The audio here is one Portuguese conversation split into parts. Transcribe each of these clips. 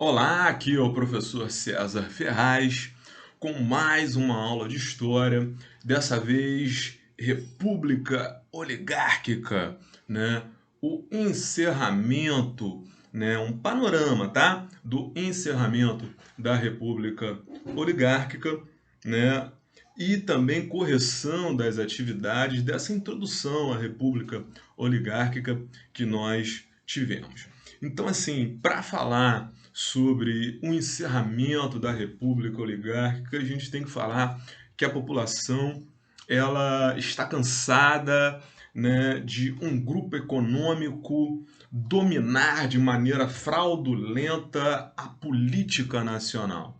Olá, aqui é o professor César Ferraz com mais uma aula de história, dessa vez República Oligárquica, né? O encerramento, né? Um panorama, tá? Do encerramento da República Oligárquica, né? E também correção das atividades dessa introdução à República Oligárquica que nós tivemos. Então, assim, para falar sobre o encerramento da República Oligárquica, a gente tem que falar que a população ela está cansada, né, de um grupo econômico dominar de maneira fraudulenta a política nacional.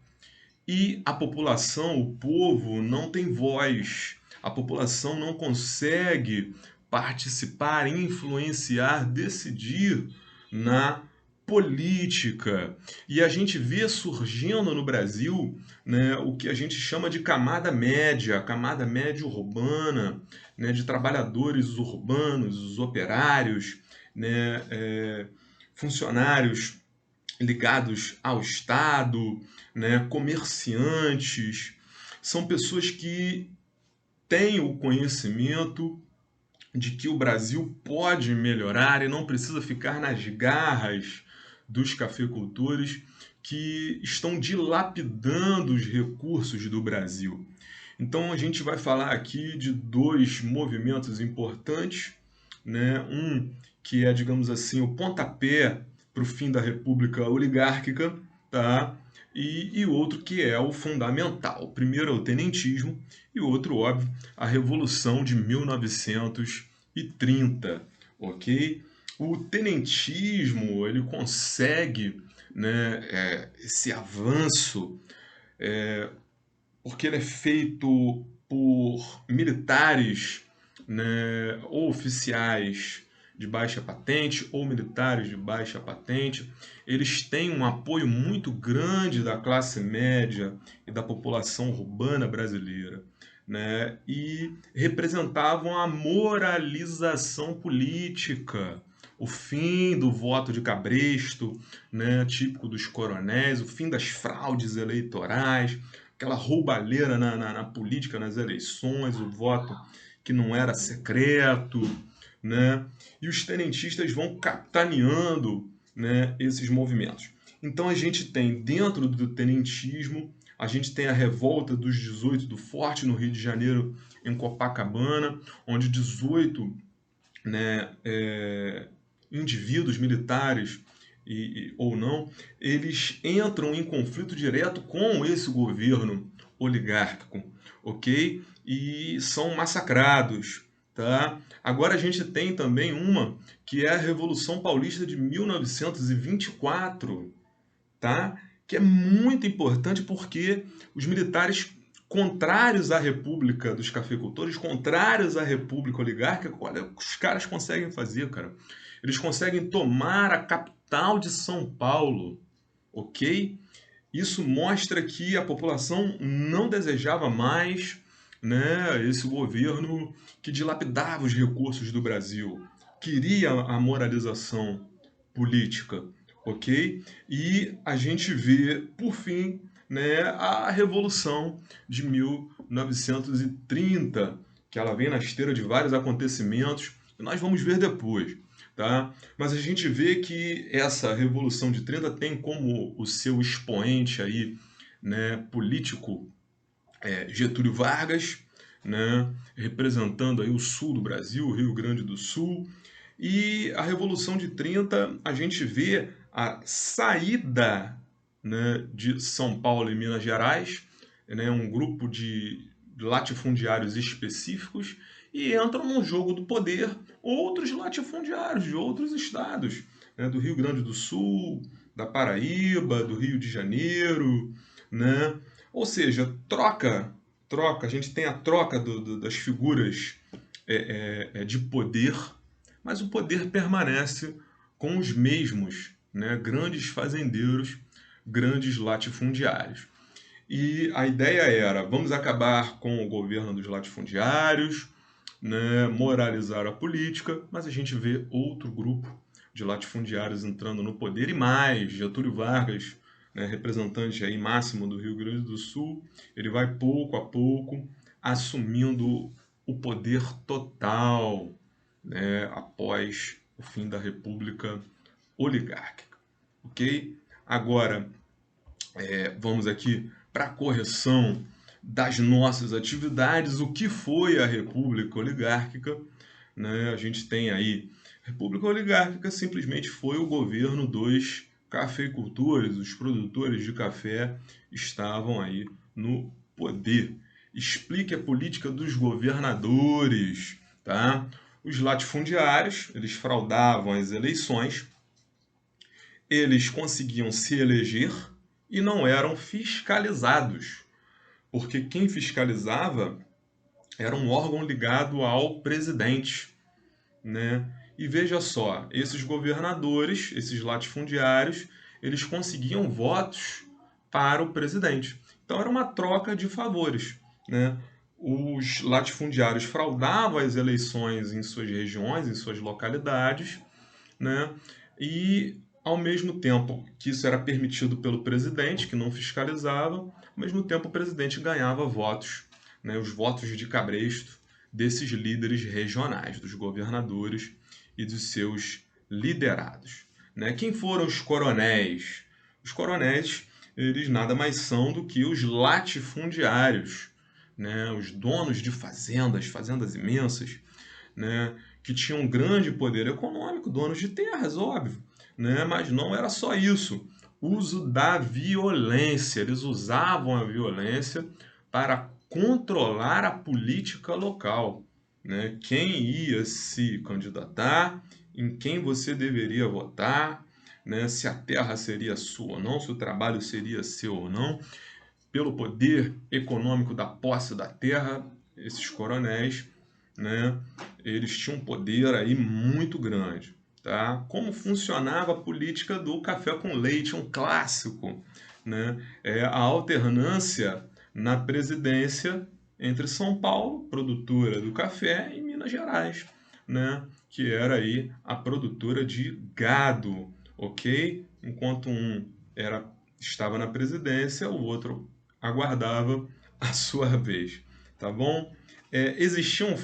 E a população, o povo, não tem voz. A população não consegue participar, influenciar, decidir na política. E a gente vê surgindo no Brasil, né, o que a gente chama de a camada média urbana, né, de trabalhadores urbanos, os operários, né, funcionários ligados ao Estado, né, comerciantes, são pessoas que têm o conhecimento de que o Brasil pode melhorar e não precisa ficar nas garras dos cafeicultores que estão dilapidando os recursos do Brasil. Então a gente vai falar aqui de dois movimentos importantes, né? Um que é, digamos assim, o pontapé para o fim da República Oligárquica, tá? E outro que é o fundamental. O primeiro é o tenentismo e o outro, óbvio, a Revolução de 1930, ok? O tenentismo ele consegue, né, esse avanço porque ele é feito por militares, né, ou oficiais de baixa patente ou militares de baixa patente. Eles têm um apoio muito grande da classe média e da população urbana brasileira, né, e representavam a moralização política, o fim do voto de cabresto, né, típico dos coronéis, o fim das fraudes eleitorais, aquela roubalheira na política, nas eleições, o voto que não era secreto, né? E os tenentistas vão capitaneando, né, esses movimentos. Então a gente tem dentro do tenentismo, a gente tem a revolta dos 18 do Forte no Rio de Janeiro, em Copacabana, onde 18, né, indivíduos militares ou não, eles entram em conflito direto com esse governo oligárquico, ok? E são massacrados, tá? Agora a gente tem também uma que é a Revolução Paulista de 1924, tá? Que é muito importante porque os militares contrários à República dos Cafeicultores, contrários à República Oligárquica, olha o que os caras conseguem fazer, cara. Eles conseguem tomar a capital de São Paulo, ok? Isso mostra que a população não desejava mais, né, esse governo que dilapidava os recursos do Brasil, queria a moralização política, ok? E a gente vê, por fim, né, a Revolução de 1930, que ela vem na esteira de vários acontecimentos que nós vamos ver depois, tá? Mas a gente vê que essa Revolução de 30 tem como o seu expoente aí, né, político, Getúlio Vargas, né, representando aí o sul do Brasil, o Rio Grande do Sul. E a Revolução de 30, a gente vê a saída, né, de São Paulo e Minas Gerais, né, um grupo de latifundiários específicos, e entram no jogo do poder outros latifundiários de outros estados, né, do Rio Grande do Sul, da Paraíba, do Rio de Janeiro, né? Ou seja, troca, a gente tem a troca das figuras de poder, mas o poder permanece com os mesmos, né? Grandes fazendeiros, grandes latifundiários. E a ideia era, vamos acabar com o governo dos latifundiários, né, moralizar a política, mas a gente vê outro grupo de latifundiários entrando no poder e mais, Getúlio Vargas, né, representante aí máximo do Rio Grande do Sul, ele vai pouco a pouco assumindo o poder total, né, após o fim da República Oligárquica, ok? Agora, vamos aqui para a correção das nossas atividades. O que foi a República Oligárquica? Né? A gente tem aí, República Oligárquica simplesmente foi o governo dos cafeicultores, os produtores de café estavam aí no poder. Explique a política dos governadores, tá? Os latifundiários, eles fraudavam as eleições, eles conseguiam se eleger e não eram fiscalizados, porque quem fiscalizava era um órgão ligado ao presidente, né? E veja só, esses governadores, esses latifundiários, eles conseguiam votos para o presidente. Então era uma troca de favores, né? Os latifundiários fraudavam as eleições em suas regiões, em suas localidades, né? E ao mesmo tempo que isso era permitido pelo presidente, que não fiscalizava, ao mesmo tempo o presidente ganhava votos, né? Os votos de cabresto desses líderes regionais, dos governadores e dos seus liderados, né? Quem foram os coronéis? Os coronéis, eles nada mais são do que os latifundiários, né? Os donos de fazendas, fazendas imensas, né, que tinham um grande poder econômico, donos de terras, óbvio, né, mas não era só isso. Uso da violência, eles usavam a violência para controlar a política local, né? Quem ia se candidatar, em quem você deveria votar, né? Se a terra seria sua ou não, se o trabalho seria seu ou não, pelo poder econômico da posse da terra, esses coronéis, né, eles tinham um poder aí muito grande, tá? Como funcionava a política do café com leite, um clássico, né? A alternância na presidência entre São Paulo, produtora do café, e Minas Gerais, né, que era aí a produtora de gado, ok? Enquanto um estava na presidência, o outro aguardava a sua vez, tá bom? Existiam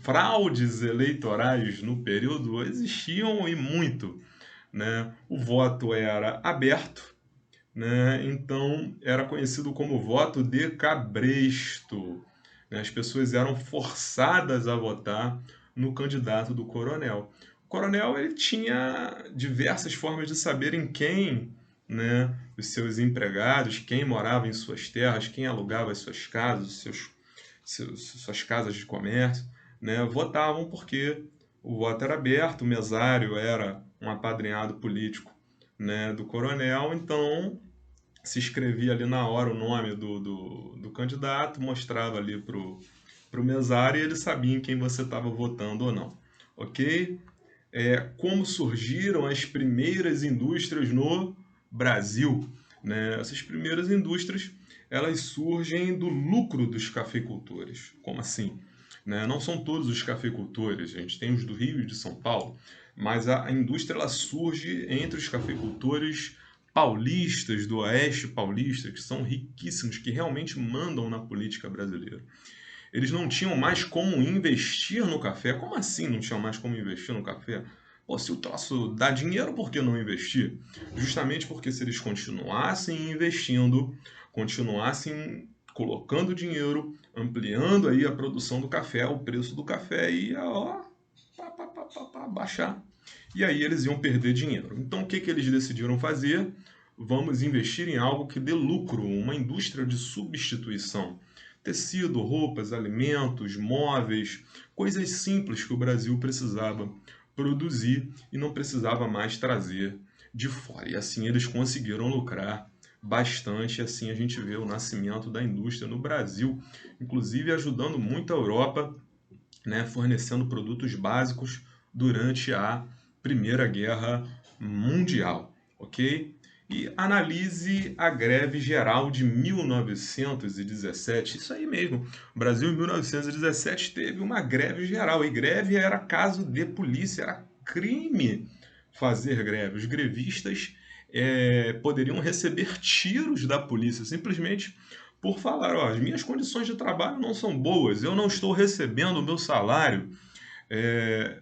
fraudes eleitorais no período? Existiam e muito, né? O voto era aberto, né? Então era conhecido como voto de cabresto, né? As pessoas eram forçadas a votar no candidato do coronel. O coronel ele tinha diversas formas de saber em quem, né, os seus empregados, quem morava em suas terras, quem alugava as suas casas, suas casas de comércio, né, votavam porque o voto era aberto, o mesário era um apadrinhado político, né, do coronel, então se escrevia ali na hora o nome do candidato, mostrava ali para o mesário e ele sabia em quem você estava votando ou não, ok? Como surgiram as primeiras indústrias no Brasil, né? Essas primeiras indústrias, elas surgem do lucro dos cafeicultores. Como assim? Né? Não são todos os cafeicultores, a gente tem os do Rio e de São Paulo, mas a indústria ela surge entre os cafeicultores paulistas, do Oeste paulista, que são riquíssimos, que realmente mandam na política brasileira. Eles não tinham mais como investir no café. Como assim não tinham mais como investir no café? Pô, se o troço dá dinheiro, por que não investir? Justamente porque se eles continuassem investindo, continuassem colocando dinheiro, ampliando aí a produção do café, o preço do café ia, ó, baixar. E aí eles iam perder dinheiro. Então o que que eles decidiram fazer? Vamos investir em algo que dê lucro, uma indústria de substituição. Tecido, roupas, alimentos, móveis, coisas simples que o Brasil precisava produzir e não precisava mais trazer de fora. E assim eles conseguiram lucrar bastante, e assim a gente vê o nascimento da indústria no Brasil, inclusive ajudando muito a Europa, né, fornecendo produtos básicos durante a Primeira Guerra Mundial, ok? E analise a greve geral de 1917. Isso aí mesmo. O Brasil, em 1917, teve uma greve geral. E greve era caso de polícia, era crime fazer greve. Os grevistas poderiam receber tiros da polícia, simplesmente por falar: ó, as minhas condições de trabalho não são boas, eu não estou recebendo o meu salário.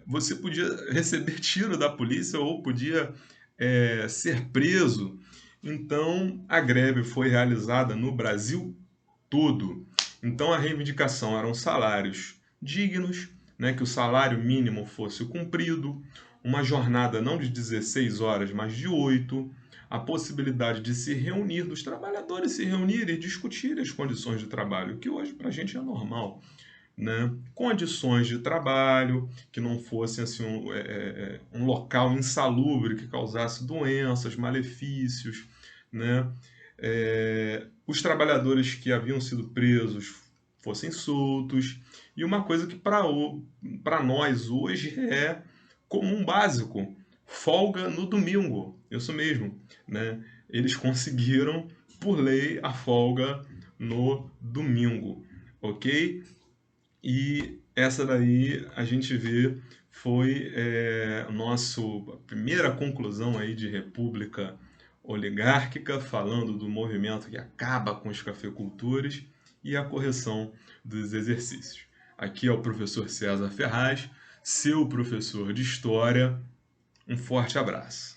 Você podia receber tiro da polícia ou podia ser preso. Então, a greve foi realizada no Brasil todo. Então, a reivindicação eram salários dignos, né, que o salário mínimo fosse cumprido, uma jornada não de 16 horas, mas de 8, a possibilidade de se reunir, dos trabalhadores se reunirem e discutirem as condições de trabalho, que hoje para a gente é normal, né? Condições de trabalho, que não fossem assim, um local insalubre que causasse doenças, malefícios, né? Os trabalhadores que haviam sido presos fossem soltos, e uma coisa que para nós hoje é comum básico, folga no domingo, isso mesmo, né? Eles conseguiram, por lei, a folga no domingo, ok? E essa daí a gente vê foi a primeira conclusão aí de república oligárquica, falando do movimento que acaba com os cafeicultores e a correção dos exercícios. Aqui é o professor César Ferraz, seu professor de História. Um forte abraço.